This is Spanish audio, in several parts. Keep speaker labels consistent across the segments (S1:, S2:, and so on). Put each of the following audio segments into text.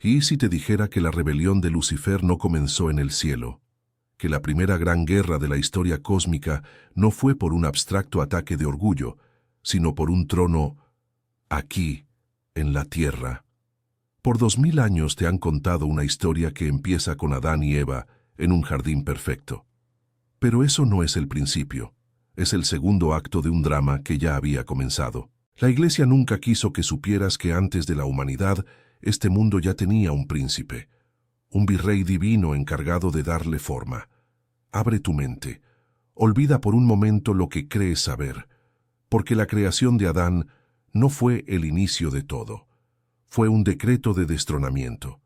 S1: ¿Y si te dijera que la rebelión de Lucifer no comenzó en el cielo? Que la primera gran guerra de la historia cósmica no fue por un abstracto ataque de orgullo, sino por un trono aquí, en la tierra. Por 2000 años te han contado una historia que empieza con Adán y Eva en un jardín perfecto. Pero eso no es el principio, es el segundo acto de un drama que ya había comenzado. La Iglesia nunca quiso que supieras que antes de la humanidad, este mundo ya tenía un príncipe, un virrey divino encargado de darle forma. Abre tu mente, olvida por un momento lo que crees saber, porque la creación de Adán no fue el inicio de todo. Fue un decreto de destronamiento.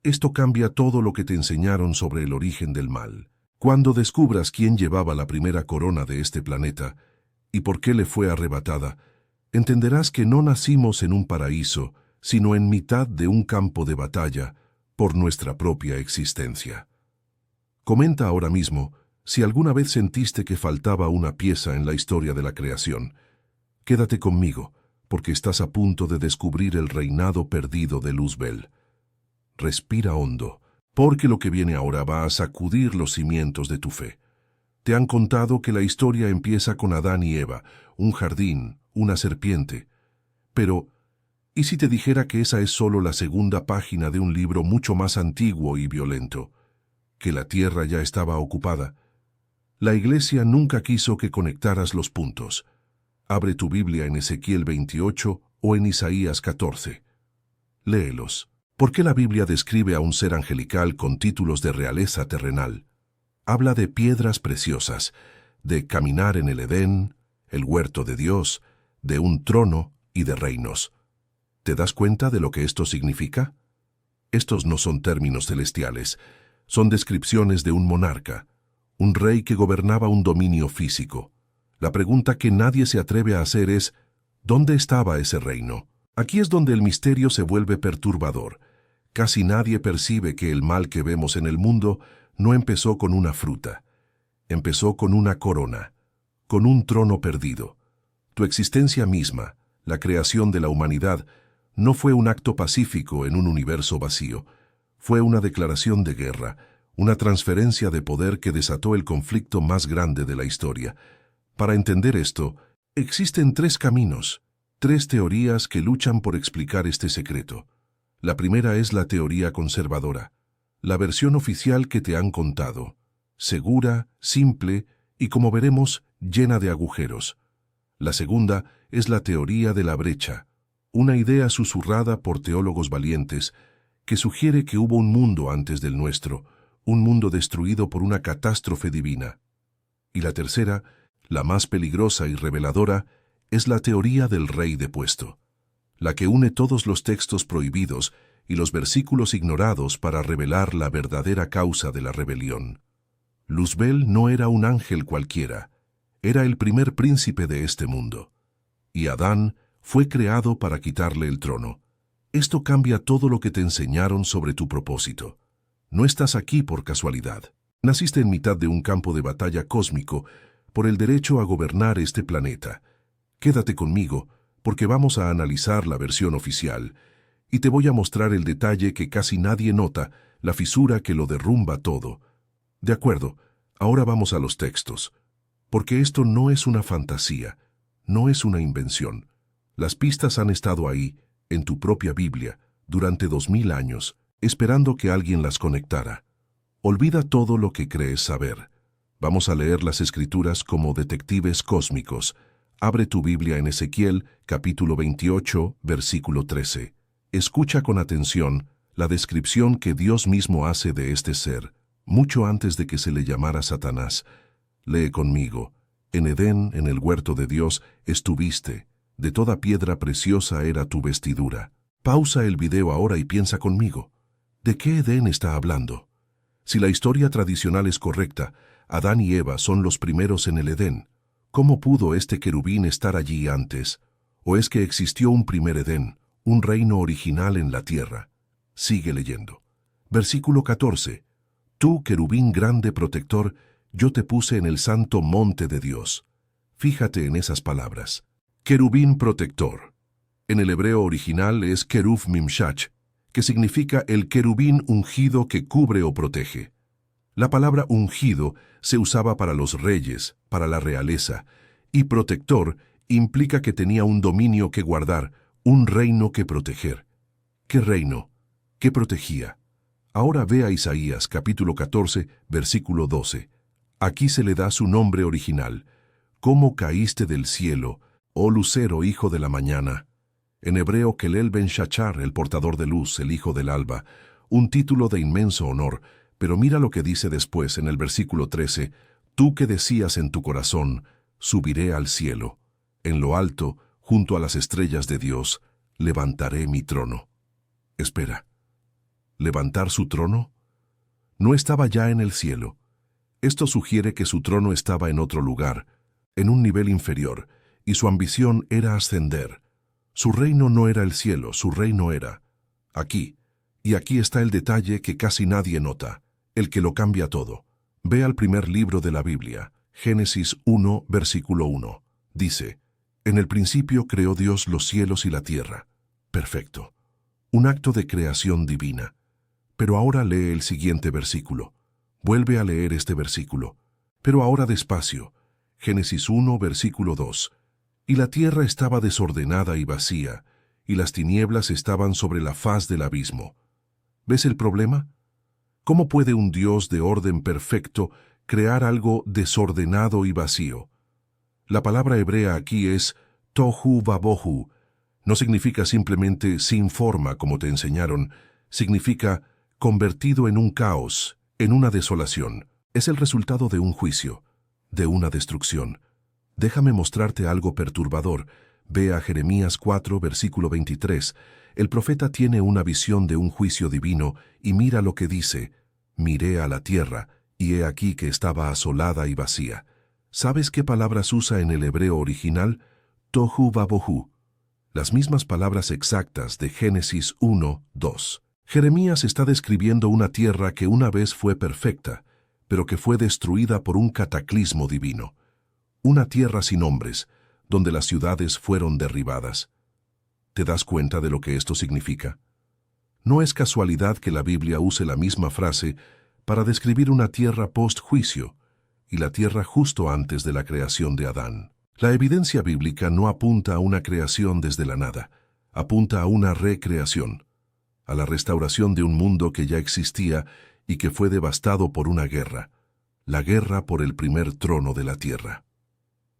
S1: Esto cambia todo lo que te enseñaron sobre el origen del mal. Cuando descubras quién llevaba la primera corona de este planeta y por qué le fue arrebatada, entenderás que no nacimos en un paraíso, sino en mitad de un campo de batalla por nuestra propia existencia. Comenta ahora mismo si alguna vez sentiste que faltaba una pieza en la historia de la creación. Quédate conmigo, porque estás a punto de descubrir el reinado perdido de Luzbel. Respira hondo, porque lo que viene ahora va a sacudir los cimientos de tu fe. Te han contado que la historia empieza con Adán y Eva, un jardín, una serpiente. Pero, ¿y si te dijera que esa es solo la segunda página de un libro mucho más antiguo y violento? Que la tierra ya estaba ocupada. La Iglesia nunca quiso que conectaras los puntos. Abre tu Biblia en Ezequiel 28 o en Isaías 14. Léelos. ¿Por qué la Biblia describe a un ser angelical con títulos de realeza terrenal? Habla de piedras preciosas, de caminar en el Edén, el huerto de Dios, de un trono y de reinos. ¿Te das cuenta de lo que esto significa? Estos no son términos celestiales, son descripciones de un monarca, un rey que gobernaba un dominio físico. La pregunta que nadie se atreve a hacer es, ¿dónde estaba ese reino? Aquí es donde el misterio se vuelve perturbador. Casi nadie percibe que el mal que vemos en el mundo no empezó con una fruta. Empezó con una corona, con un trono perdido. Tu existencia misma, la creación de la humanidad, no fue un acto pacífico en un universo vacío. Fue una declaración de guerra, una transferencia de poder que desató el conflicto más grande de la historia. Para entender esto, existen tres caminos, tres teorías que luchan por explicar este secreto. La primera es la teoría conservadora, la versión oficial que te han contado, segura, simple y, como veremos, llena de agujeros. La segunda es la teoría de la brecha, una idea susurrada por teólogos valientes que sugiere que hubo un mundo antes del nuestro, un mundo destruido por una catástrofe divina. Y la tercera, la más peligrosa y reveladora, es la teoría del rey depuesto, la que une todos los textos prohibidos y los versículos ignorados para revelar la verdadera causa de la rebelión. Luzbel no era un ángel cualquiera, era el primer príncipe de este mundo. Y Adán fue creado para quitarle el trono. Esto cambia todo lo que te enseñaron sobre tu propósito. No estás aquí por casualidad. Naciste en mitad de un campo de batalla cósmico por el derecho a gobernar este planeta. Quédate conmigo, porque vamos a analizar la versión oficial, y te voy a mostrar el detalle que casi nadie nota, la fisura que lo derrumba todo. De acuerdo, ahora vamos a los textos, porque esto no es una fantasía, no es una invención. Las pistas han estado ahí, en tu propia Biblia, durante 2000 años, esperando que alguien las conectara. Olvida todo lo que crees saber. Vamos a leer las Escrituras como detectives cósmicos. Abre tu Biblia en Ezequiel, capítulo 28, versículo 13. Escucha con atención la descripción que Dios mismo hace de este ser, mucho antes de que se le llamara Satanás. Lee conmigo. En Edén, en el huerto de Dios, estuviste. De toda piedra preciosa era tu vestidura. Pausa el video ahora y piensa conmigo. ¿De qué Edén está hablando? Si la historia tradicional es correcta, Adán y Eva son los primeros en el Edén. ¿Cómo pudo este querubín estar allí antes? ¿O es que existió un primer Edén, un reino original en la tierra? Sigue leyendo. Versículo 14. Tú, querubín grande protector, yo te puse en el santo monte de Dios. Fíjate en esas palabras. Querubín protector. En el hebreo original es Keruv Mimshach, que significa el querubín ungido que cubre o protege. La palabra ungido se usaba para los reyes, para la realeza, y protector implica que tenía un dominio que guardar, un reino que proteger. ¿Qué reino? ¿Qué protegía? Ahora ve a Isaías capítulo 14, versículo 12. Aquí se le da su nombre original. ¿Cómo caíste del cielo, oh lucero, hijo de la mañana? En hebreo, Kelel ben Shachar, el portador de luz, el hijo del alba, un título de inmenso honor, pero mira lo que dice después en el versículo 13, tú que decías en tu corazón, subiré al cielo, en lo alto, junto a las estrellas de Dios, levantaré mi trono. Espera, ¿levantar su trono? No estaba ya en el cielo. Esto sugiere que su trono estaba en otro lugar, en un nivel inferior, y su ambición era ascender. Su reino no era el cielo, su reino era aquí. Y aquí está el detalle que casi nadie nota, el que lo cambia todo. Ve al primer libro de la Biblia, Génesis 1, versículo 1. Dice, en el principio creó Dios los cielos y la tierra. Perfecto. Un acto de creación divina. Pero ahora lee el siguiente versículo. Vuelve a leer este versículo. Pero ahora despacio. Génesis 1, versículo 2. Y la tierra estaba desordenada y vacía, y las tinieblas estaban sobre la faz del abismo. ¿Ves el problema? ¿Cómo puede un Dios de orden perfecto crear algo desordenado y vacío? La palabra hebrea aquí es tohu vabohu. No significa simplemente sin forma, como te enseñaron. Significa convertido en un caos, en una desolación. Es el resultado de un juicio, de una destrucción. Déjame mostrarte algo perturbador. Ve a Jeremías 4, versículo 23. El profeta tiene una visión de un juicio divino y mira lo que dice. Miré a la tierra, y he aquí que estaba asolada y vacía. ¿Sabes qué palabras usa en el hebreo original? Tohu vabohu. Las mismas palabras exactas de Génesis 1, 2. Jeremías está describiendo una tierra que una vez fue perfecta, pero que fue destruida por un cataclismo divino. Una tierra sin hombres, donde las ciudades fueron derribadas. ¿Te das cuenta de lo que esto significa? No es casualidad que la Biblia use la misma frase para describir una tierra post-juicio y la tierra justo antes de la creación de Adán. La evidencia bíblica no apunta a una creación desde la nada, apunta a una recreación, a la restauración de un mundo que ya existía y que fue devastado por una guerra, la guerra por el primer trono de la tierra.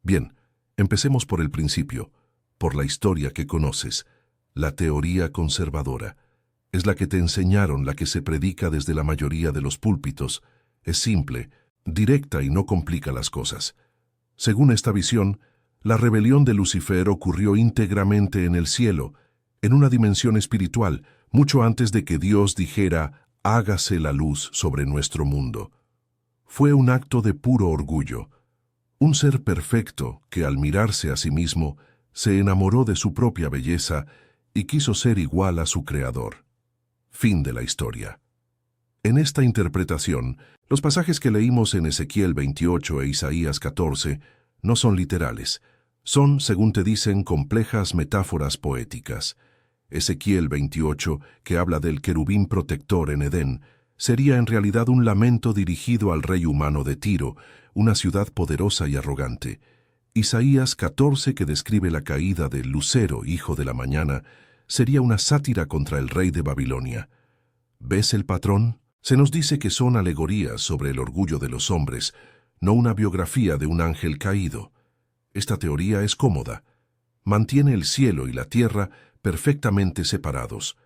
S1: Bien, empecemos por el principio, por la historia que conoces, la teoría conservadora. Es la que te enseñaron, la que se predica desde la mayoría de los púlpitos. Es simple, directa y no complica las cosas. Según esta visión, la rebelión de Lucifer ocurrió íntegramente en el cielo, en una dimensión espiritual, mucho antes de que Dios dijera, hágase la luz sobre nuestro mundo. Fue un acto de puro orgullo. Un ser perfecto que al mirarse a sí mismo se enamoró de su propia belleza y quiso ser igual a su Creador. Fin de la historia. En esta interpretación, los pasajes que leímos en Ezequiel 28 e Isaías 14 no son literales. Son, según te dicen, complejas metáforas poéticas. Ezequiel 28, que habla del querubín protector en Edén, sería en realidad un lamento dirigido al rey humano de Tiro, una ciudad poderosa y arrogante. Isaías 14, que describe la caída de Lucero, hijo de la mañana, sería una sátira contra el rey de Babilonia. ¿Ves el patrón? Se nos dice que son alegorías sobre el orgullo de los hombres, no una biografía de un ángel caído. Esta teoría es cómoda. Mantiene el cielo y la tierra perfectamente separados.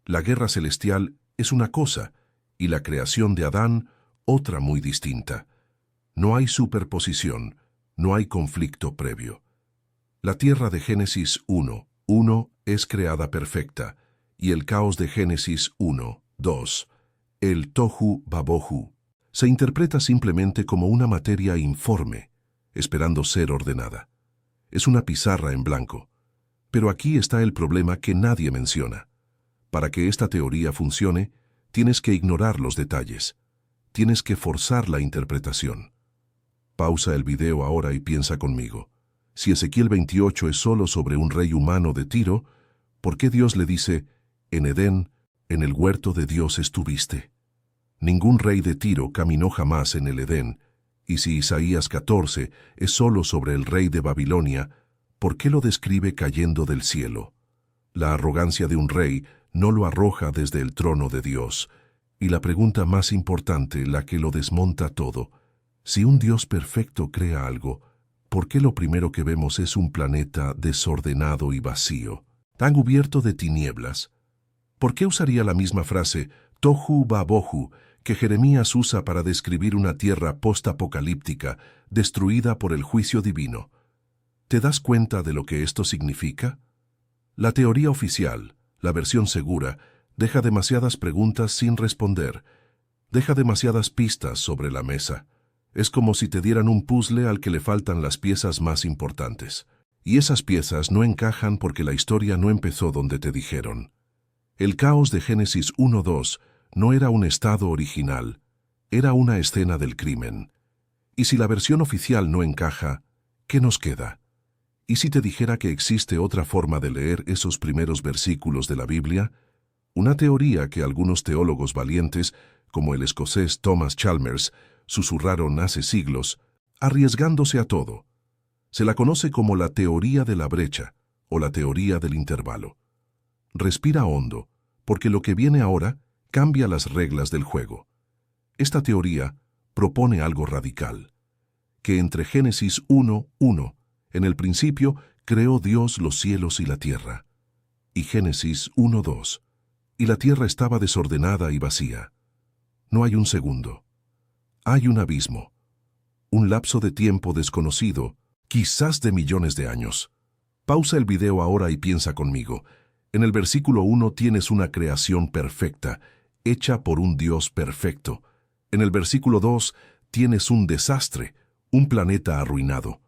S1: La guerra celestial es una cosa, y la creación de Adán otra muy distinta. No hay superposición, no hay conflicto previo. La tierra de Génesis 1:1 es creada perfecta, y el caos de Génesis 1:2, el tohu vabohu, se interpreta simplemente como una materia informe, esperando ser ordenada. Es una pizarra en blanco. Pero aquí está el problema que nadie menciona. Para que esta teoría funcione, tienes que ignorar los detalles. Tienes que forzar la interpretación. Pausa el video ahora y piensa conmigo. Si Ezequiel 28 es solo sobre un rey humano de Tiro, ¿por qué Dios le dice, en Edén, En el huerto de Dios estuviste. Ningún rey de Tiro caminó jamás en el Edén, y si Isaías 14 es solo sobre el rey de Babilonia, ¿por qué lo describe cayendo del cielo? La arrogancia de un rey no lo arroja desde el trono de Dios. Y la pregunta más importante, la que lo desmonta todo: si un Dios perfecto crea algo, ¿por qué lo primero que vemos es un planeta desordenado y vacío, tan cubierto de tinieblas? ¿Por qué usaría la misma frase, tohu vabohu, que Jeremías usa para describir una tierra postapocalíptica, destruida por el juicio divino? ¿Te das cuenta de lo que esto significa? La teoría oficial, la versión segura, deja demasiadas preguntas sin responder, deja demasiadas pistas sobre la mesa. Es como si te dieran un puzzle al que le faltan las piezas más importantes. Y esas piezas no encajan porque la historia no empezó donde te dijeron. El caos de Génesis 1:2 no era un estado original, era una escena del crimen. Y si la versión oficial no encaja, ¿qué nos queda? ¿Y si te dijera que existe otra forma de leer esos primeros versículos de la Biblia? Una teoría que algunos teólogos valientes, como el escocés Thomas Chalmers, susurraron hace siglos, arriesgándose a todo. Se la conoce como la teoría de la brecha o la teoría del intervalo. Respira hondo, porque lo que viene ahora cambia las reglas del juego. Esta teoría propone algo radical: que entre Génesis 1:1, en el principio creó Dios los cielos y la tierra, y Génesis 1:2, y la tierra estaba desordenada y vacía. No hay un segundo. Hay un abismo, un lapso de tiempo desconocido, quizás de millones de años. Pausa el video ahora y piensa conmigo. En el versículo 1 tienes una creación perfecta, hecha por un Dios perfecto. En el versículo 2 tienes un desastre, un planeta arruinado.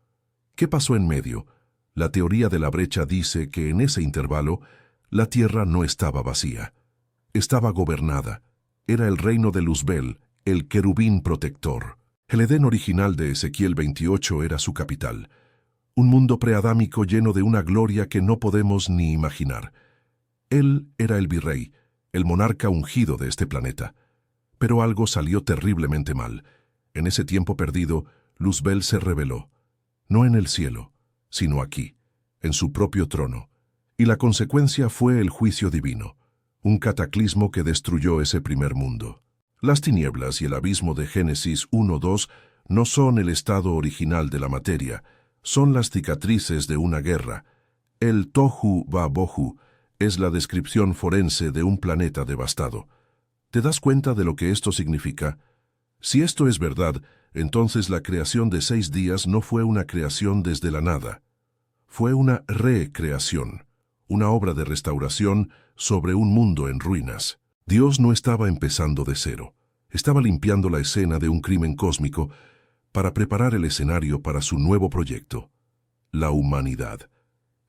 S1: ¿Qué pasó en medio? La teoría de la brecha dice que en ese intervalo la tierra no estaba vacía. Estaba gobernada. Era el reino de Luzbel, el querubín protector. El Edén original de Ezequiel 28 era su capital. Un mundo preadámico lleno de una gloria que no podemos ni imaginar. Él era el virrey, el monarca ungido de este planeta. Pero algo salió terriblemente mal. En ese tiempo perdido, Luzbel se rebeló. No en el cielo, sino aquí, en su propio trono. Y la consecuencia fue el juicio divino, un cataclismo que destruyó ese primer mundo. Las tinieblas y el abismo de Génesis 1:2 no son el estado original de la materia, son las cicatrices de una guerra. El tohu vabohu es la descripción forense de un planeta devastado. ¿Te das cuenta de lo que esto significa? Si esto es verdad, entonces la creación de 6 días no fue una creación desde la nada. Fue una recreación, una obra de restauración sobre un mundo en ruinas. Dios no estaba empezando de cero. Estaba limpiando la escena de un crimen cósmico para preparar el escenario para su nuevo proyecto, la humanidad.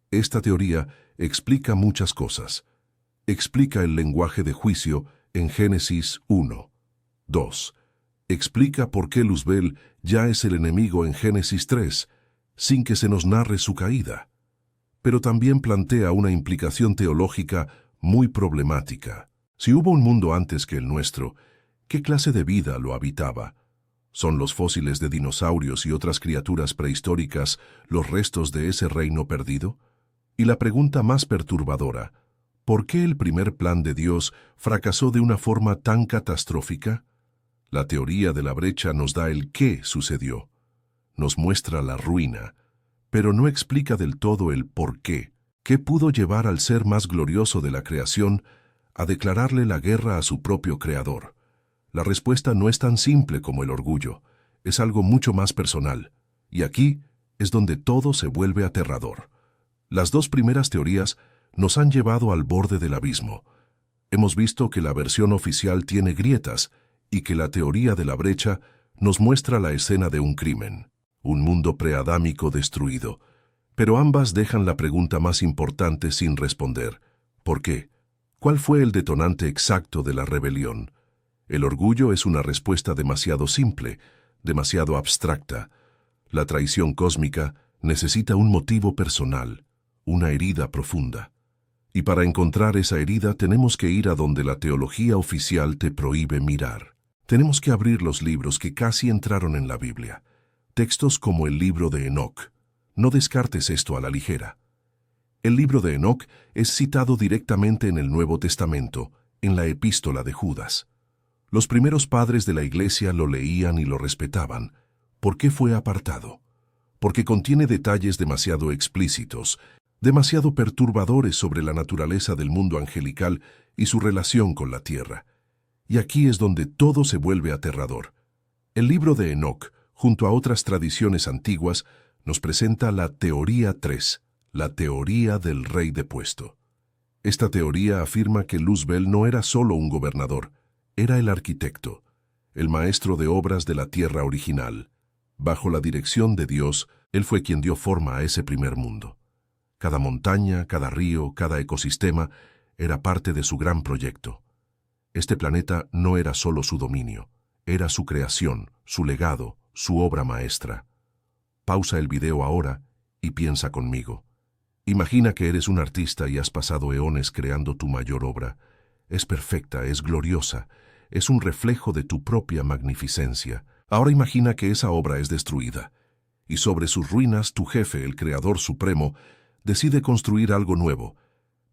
S1: Esta teoría explica muchas cosas. Explica el lenguaje de juicio en Génesis 1. 2. Explica por qué Luzbel ya es el enemigo en Génesis 3, sin que se nos narre su caída. Pero también plantea una implicación teológica muy problemática. Si hubo un mundo antes que el nuestro, ¿qué clase de vida lo habitaba? ¿Son los fósiles de dinosaurios y otras criaturas prehistóricas los restos de ese reino perdido? Y la pregunta más perturbadora: ¿por qué el primer plan de Dios fracasó de una forma tan catastrófica? La teoría de la brecha nos da el qué sucedió. Nos muestra la ruina, pero no explica del todo el por qué. ¿Qué pudo llevar al ser más glorioso de la creación a declararle la guerra a su propio creador? La respuesta no es tan simple como el orgullo, es algo mucho más personal. Y aquí es donde todo se vuelve aterrador. Las dos primeras teorías nos han llevado al borde del abismo. Hemos visto que la versión oficial tiene grietas y que la teoría de la brecha nos muestra la escena de un crimen, un mundo preadámico destruido. Pero ambas dejan la pregunta más importante sin responder. ¿Por qué? ¿Cuál fue el detonante exacto de la rebelión? El orgullo es una respuesta demasiado simple, demasiado abstracta. La traición cósmica necesita un motivo personal, una herida profunda. Y para encontrar esa herida tenemos que ir a donde la teología oficial te prohíbe mirar. Tenemos que abrir los libros que casi entraron en la Biblia. Textos como el libro de Enoc. No descartes esto a la ligera. El libro de Enoc es citado directamente en el Nuevo Testamento, en la epístola de Judas. Los primeros padres de la Iglesia lo leían y lo respetaban. ¿Por qué fue apartado? Porque contiene detalles demasiado explícitos, demasiado perturbadores sobre la naturaleza del mundo angelical y su relación con la tierra. Y aquí es donde todo se vuelve aterrador. El libro de Enoc, junto a otras tradiciones antiguas, nos presenta la teoría 3, la teoría del rey depuesto. Esta teoría afirma que Luzbel no era solo un gobernador, era el arquitecto, el maestro de obras de la tierra original. Bajo la dirección de Dios, él fue quien dio forma a ese primer mundo. Cada montaña, cada río, cada ecosistema era parte de su gran proyecto. Este planeta no era solo su dominio, era su creación, su legado, su obra maestra. Pausa el video ahora y piensa conmigo. Imagina que eres un artista y has pasado eones creando tu mayor obra. Es perfecta, es gloriosa, es un reflejo de tu propia magnificencia. Ahora imagina que esa obra es destruida, y sobre sus ruinas tu jefe, el Creador Supremo, decide construir algo nuevo,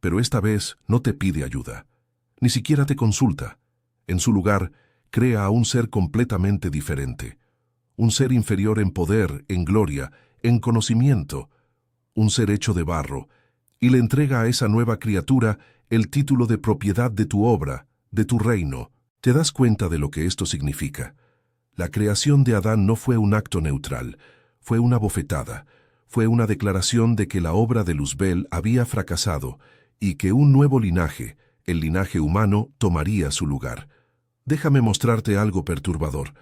S1: pero esta vez no te pide ayuda, ni siquiera te consulta. En su lugar, crea a un ser completamente diferente, un ser inferior en poder, en gloria, en conocimiento, un ser hecho de barro, y le entrega a esa nueva criatura el título de propiedad de tu obra, de tu reino. ¿Te das cuenta de lo que esto significa? La creación de Adán no fue un acto neutral, fue una bofetada, fue una declaración de que la obra de Luzbel había fracasado y que un nuevo linaje, el linaje humano, tomaría su lugar. Déjame mostrarte algo perturbador.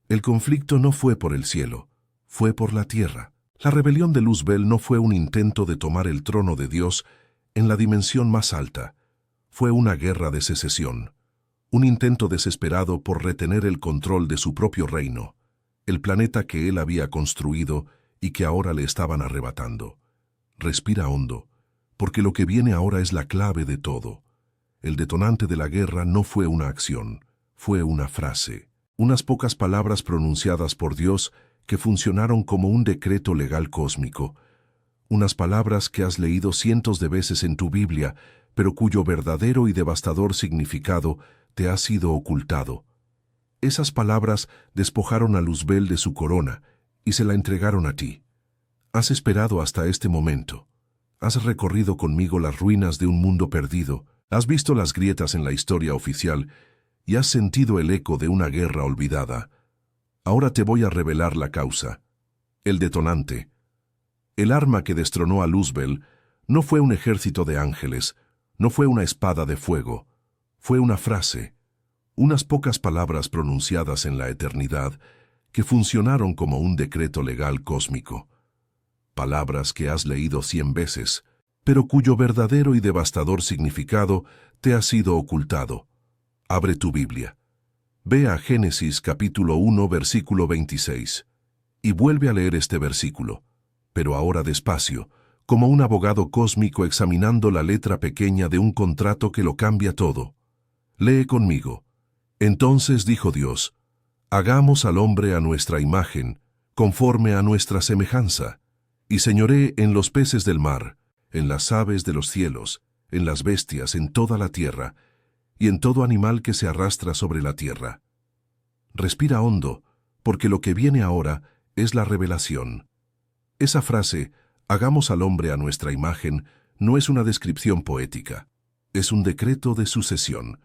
S1: El conflicto no fue por el cielo, fue por la tierra. La rebelión de Luzbel no fue un intento de tomar el trono de Dios en la dimensión más alta. Fue una guerra de secesión, un intento desesperado por retener el control de su propio reino, el planeta que él había construido y que ahora le estaban arrebatando. Respira hondo, porque lo que viene ahora es la clave de todo. El detonante de la guerra no fue una acción, fue una frase, unas pocas palabras pronunciadas por Dios que funcionaron como un decreto legal cósmico, unas palabras que has leído cientos de veces en tu Biblia, pero cuyo verdadero y devastador significado te ha sido ocultado. Esas palabras despojaron a Luzbel de su corona y se la entregaron a ti. Has esperado hasta este momento. Has recorrido conmigo las ruinas de un mundo perdido, has visto las grietas en la historia oficial y has sentido el eco de una guerra olvidada. Ahora te voy a revelar la causa, el detonante. El arma que destronó a Luzbel no fue un ejército de ángeles, no fue una espada de fuego, fue una frase, unas pocas palabras pronunciadas en la eternidad que funcionaron como un decreto legal cósmico. Palabras que has leído 100 veces, pero cuyo verdadero y devastador significado te ha sido ocultado. Abre tu Biblia. Ve a Génesis capítulo 1, versículo 26, y vuelve a leer este versículo, pero ahora despacio, como un abogado cósmico examinando la letra pequeña de un contrato que lo cambia todo. Lee conmigo. Entonces dijo Dios, hagamos al hombre a nuestra imagen, conforme a nuestra semejanza, y señoree en los peces del mar, en las aves de los cielos, en las bestias, en toda la tierra, y en todo animal que se arrastra sobre la tierra. Respira hondo, porque lo que viene ahora es la revelación. Esa frase, hagamos al hombre a nuestra imagen, no es una descripción poética, es un decreto de sucesión.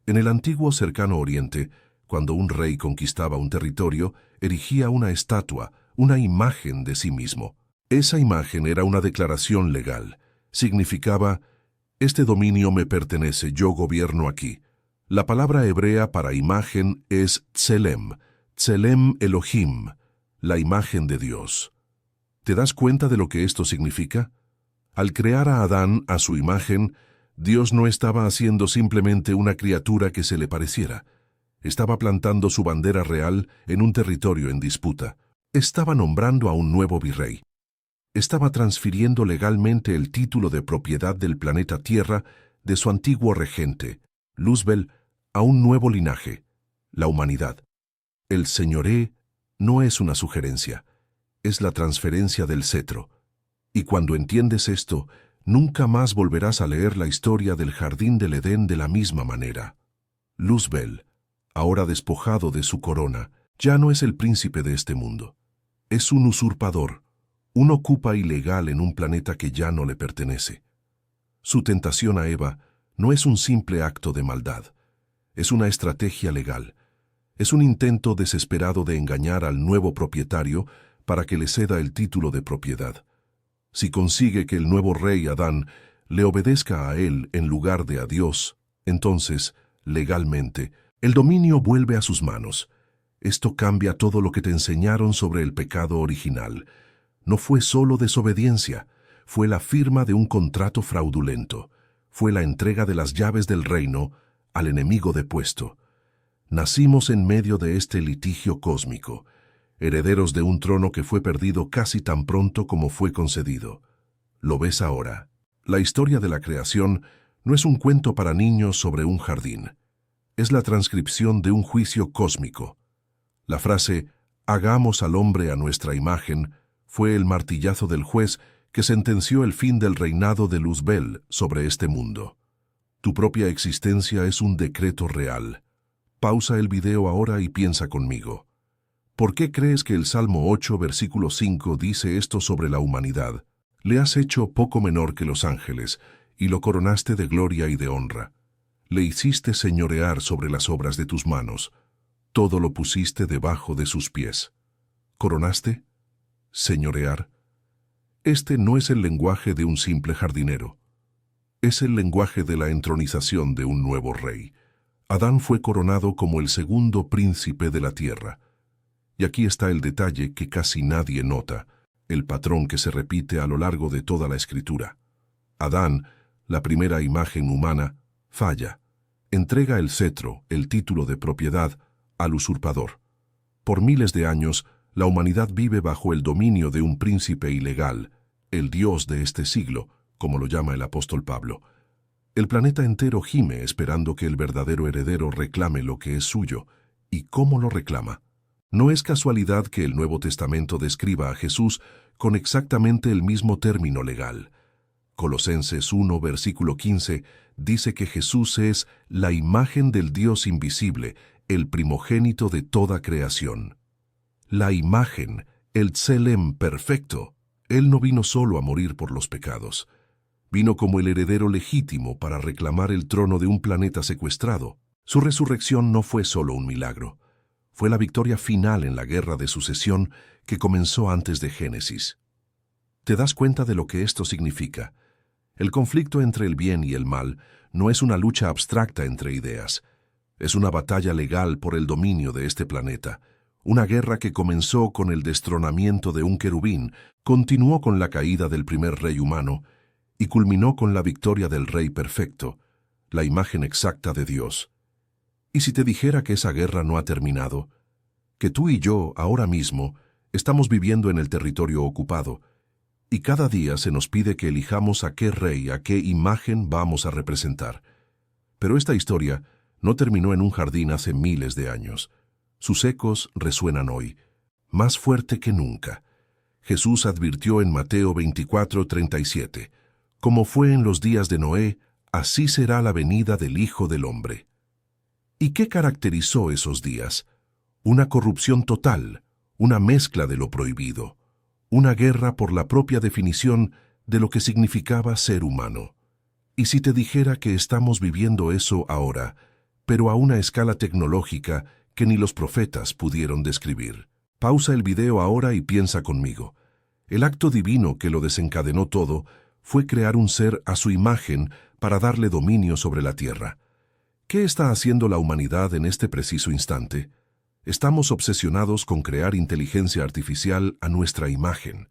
S1: En el antiguo cercano Oriente, cuando un rey conquistaba un territorio, erigía una estatua, una imagen de sí mismo. Esa imagen era una declaración legal. Significaba, este dominio me pertenece, yo gobierno aquí. La palabra hebrea para imagen es tselem, tselem Elohim, la imagen de Dios. ¿Te das cuenta de lo que esto significa? Al crear a Adán a su imagen, Dios no estaba haciendo simplemente una criatura que se le pareciera. Estaba plantando su bandera real en un territorio en disputa. Estaba nombrando a un nuevo virrey. estaba transfiriendo legalmente el título de propiedad del planeta Tierra de su antiguo regente, Luzbel, a un nuevo linaje, la humanidad. El señoré no es una sugerencia, es la transferencia del cetro. Y cuando entiendes esto, nunca más volverás a leer la historia del jardín del Edén de la misma manera. Luzbel, ahora despojado de su corona, ya no es el príncipe de este mundo. Es un usurpador, un ocupa ilegal en un planeta que ya no le pertenece. Su tentación a Eva no es un simple acto de maldad, es una estrategia legal. Es un intento desesperado de engañar al nuevo propietario para que le ceda el título de propiedad. Si consigue que el nuevo rey Adán le obedezca a él en lugar de a Dios, entonces, legalmente, el dominio vuelve a sus manos. Esto cambia todo lo que te enseñaron sobre el pecado original. No fue solo desobediencia, fue la firma de un contrato fraudulento. Fue la entrega de las llaves del reino al enemigo depuesto. Nacimos en medio de este litigio cósmico, herederos de un trono que fue perdido casi tan pronto como fue concedido. Lo ves ahora. La historia de la creación no es un cuento para niños sobre un jardín. Es la transcripción de un juicio cósmico. La frase, hagamos al hombre a nuestra imagen, fue el martillazo del juez que sentenció el fin del reinado de Luzbel sobre este mundo. Tu propia existencia es un decreto real. Pausa el video ahora y piensa conmigo. ¿Por qué crees que el Salmo 8, versículo 5 dice esto sobre la humanidad? Le has hecho poco menor que los ángeles, y lo coronaste de gloria y de honra. Le hiciste señorear sobre las obras de tus manos. Todo lo pusiste debajo de sus pies. ¿Coronaste? ¿Señorear? Este no es el lenguaje de un simple jardinero. Es el lenguaje de la entronización de un nuevo rey. Adán fue coronado como el segundo príncipe de la tierra. Y aquí está el detalle que casi nadie nota, el patrón que se repite a lo largo de toda la Escritura. Adán, la primera imagen humana, falla. Entrega el cetro, el título de propiedad, al usurpador. Por miles de años, la humanidad vive bajo el dominio de un príncipe ilegal, el Dios de este siglo, como lo llama el apóstol Pablo. El planeta entero gime esperando que el verdadero heredero reclame lo que es suyo. ¿Y cómo lo reclama? No es casualidad que el Nuevo Testamento describa a Jesús con exactamente el mismo término legal. Colosenses 1, versículo 15, dice que Jesús es la imagen del Dios invisible, el primogénito de toda creación. La imagen, el Tselem perfecto. Él no vino solo a morir por los pecados. Vino como el heredero legítimo para reclamar el trono de un planeta secuestrado. Su resurrección no fue solo un milagro. Fue la victoria final en la guerra de sucesión que comenzó antes de Génesis. ¿Te das cuenta de lo que esto significa? El conflicto entre el bien y el mal no es una lucha abstracta entre ideas. Es una batalla legal por el dominio de este planeta. Una guerra que comenzó con el destronamiento de un querubín, continuó con la caída del primer rey humano y culminó con la victoria del Rey perfecto, la imagen exacta de Dios. ¿Y si te dijera que esa guerra no ha terminado? Que tú y yo, ahora mismo, estamos viviendo en el territorio ocupado, y cada día se nos pide que elijamos a qué rey, a qué imagen vamos a representar. Pero esta historia no terminó en un jardín hace miles de años. Sus ecos resuenan hoy, más fuerte que nunca. Jesús advirtió en Mateo 24:37, como fue en los días de Noé, así será la venida del Hijo del Hombre. ¿Y qué caracterizó esos días? Una corrupción total, una mezcla de lo prohibido, una guerra por la propia definición de lo que significaba ser humano. ¿Y si te dijera que estamos viviendo eso ahora, pero a una escala tecnológica que ni los profetas pudieron describir? Pausa el video ahora y piensa conmigo. El acto divino que lo desencadenó todo fue crear un ser a su imagen para darle dominio sobre la tierra. ¿Qué está haciendo la humanidad en este preciso instante? Estamos obsesionados con crear inteligencia artificial a nuestra imagen.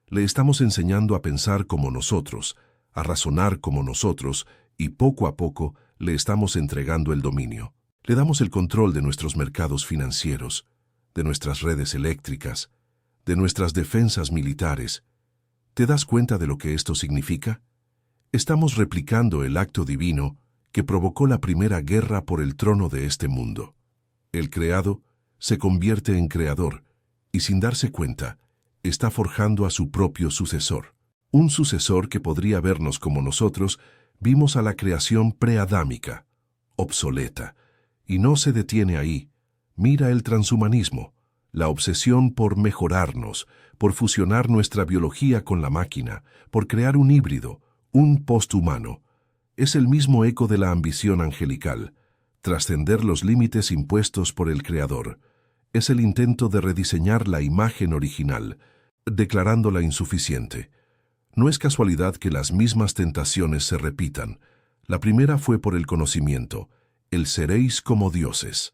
S1: Le estamos enseñando a pensar como nosotros, a razonar como nosotros, y poco a poco le estamos entregando el dominio. Le damos el control de nuestros mercados financieros, de nuestras redes eléctricas, de nuestras defensas militares. ¿Te das cuenta de lo que esto significa? Estamos replicando el acto divino que provocó la primera guerra por el trono de este mundo. El creado se convierte en creador y, sin darse cuenta, está forjando a su propio sucesor. Un sucesor que podría vernos como nosotros vimos a la creación preadámica, obsoleta, y no se detiene ahí. Mira el transhumanismo, la obsesión por mejorarnos, por fusionar nuestra biología con la máquina, por crear un híbrido, un posthumano. Es el mismo eco de la ambición angelical, trascender los límites impuestos por el Creador. Es el intento de rediseñar la imagen original, declarándola insuficiente. No es casualidad que las mismas tentaciones se repitan. La primera fue por el conocimiento, el seréis como dioses.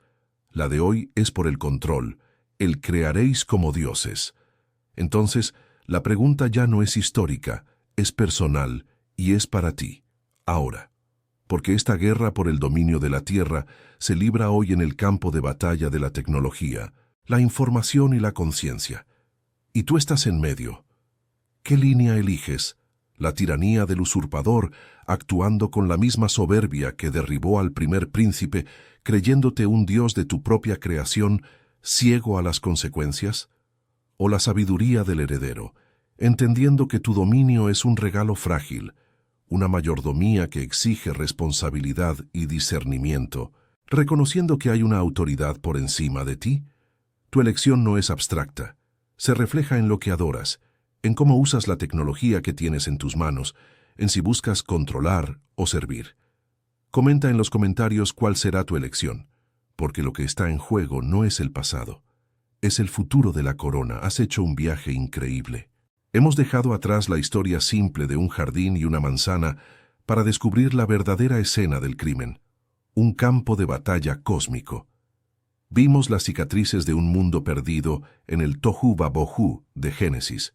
S1: La de hoy es por el control, el crearéis como dioses. Entonces, la pregunta ya no es histórica, es personal y es para ti, ahora. Porque esta guerra por el dominio de la Tierra se libra hoy en el campo de batalla de la tecnología, la información y la conciencia. Y tú estás en medio. ¿Qué línea eliges? La tiranía del usurpador, actuando con la misma soberbia que derribó al primer príncipe, creyéndote un dios de tu propia creación, ciego a las consecuencias? ¿O la sabiduría del heredero, entendiendo que tu dominio es un regalo frágil, una mayordomía que exige responsabilidad y discernimiento, reconociendo que hay una autoridad por encima de ti? Tu elección no es abstracta, se refleja en lo que adoras, en cómo usas la tecnología que tienes en tus manos, en si buscas controlar o servir. Comenta en los comentarios cuál será tu elección, porque lo que está en juego no es el pasado, es el futuro de la corona. Has hecho un viaje increíble. Hemos dejado atrás la historia simple de un jardín y una manzana para descubrir la verdadera escena del crimen, un campo de batalla cósmico. Vimos las cicatrices de un mundo perdido en el Tohu Vabohu de Génesis.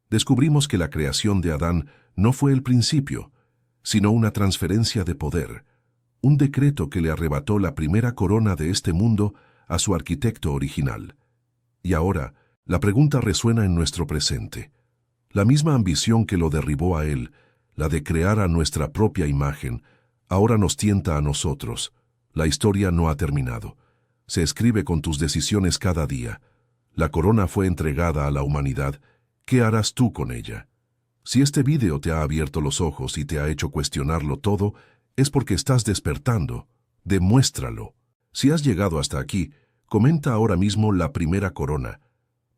S1: Descubrimos que la creación de Adán no fue el principio, sino una transferencia de poder, un decreto que le arrebató la primera corona de este mundo a su arquitecto original. Y ahora, la pregunta resuena en nuestro presente. La misma ambición que lo derribó a él, la de crear a nuestra propia imagen, ahora nos tienta a nosotros. La historia no ha terminado. Se escribe con tus decisiones cada día. La corona fue entregada a la humanidad. ¿Qué harás tú con ella? Si este vídeo te ha abierto los ojos y te ha hecho cuestionarlo todo, es porque estás despertando. Demuéstralo. Si has llegado hasta aquí, comenta ahora mismo la primera corona,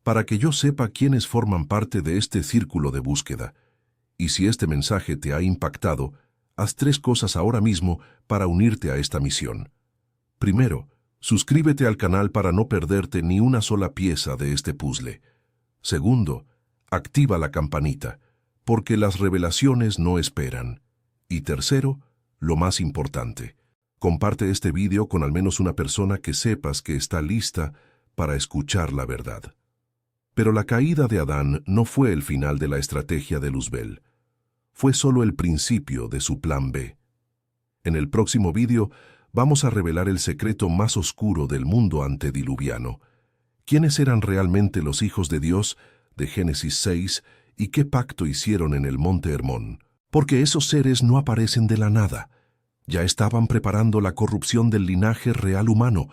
S1: para que yo sepa quiénes forman parte de este círculo de búsqueda. Y si este mensaje te ha impactado, haz 3 cosas ahora mismo para unirte a esta misión. Primero, suscríbete al canal para no perderte ni una sola pieza de este puzzle. Segundo, activa la campanita, porque las revelaciones no esperan. Y tercero, lo más importante, comparte este vídeo con al menos una persona que sepas que está lista para escuchar la verdad. Pero la caída de Adán no fue el final de la estrategia de Luzbel. Fue solo el principio de su plan B. En el próximo vídeo vamos a revelar el secreto más oscuro del mundo antediluviano. ¿Quiénes eran realmente los hijos de Dios de Génesis 6 y qué pacto hicieron en el monte Hermón? Porque esos seres no aparecen de la nada. Ya estaban preparando la corrupción del linaje real humano,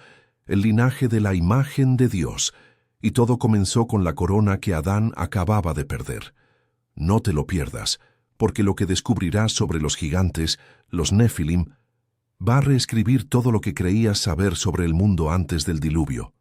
S1: el linaje de la imagen de Dios, y todo comenzó con la corona que Adán acababa de perder. No te lo pierdas, porque lo que descubrirás sobre los gigantes, los Nefilim, va a reescribir todo lo que creías saber sobre el mundo antes del diluvio.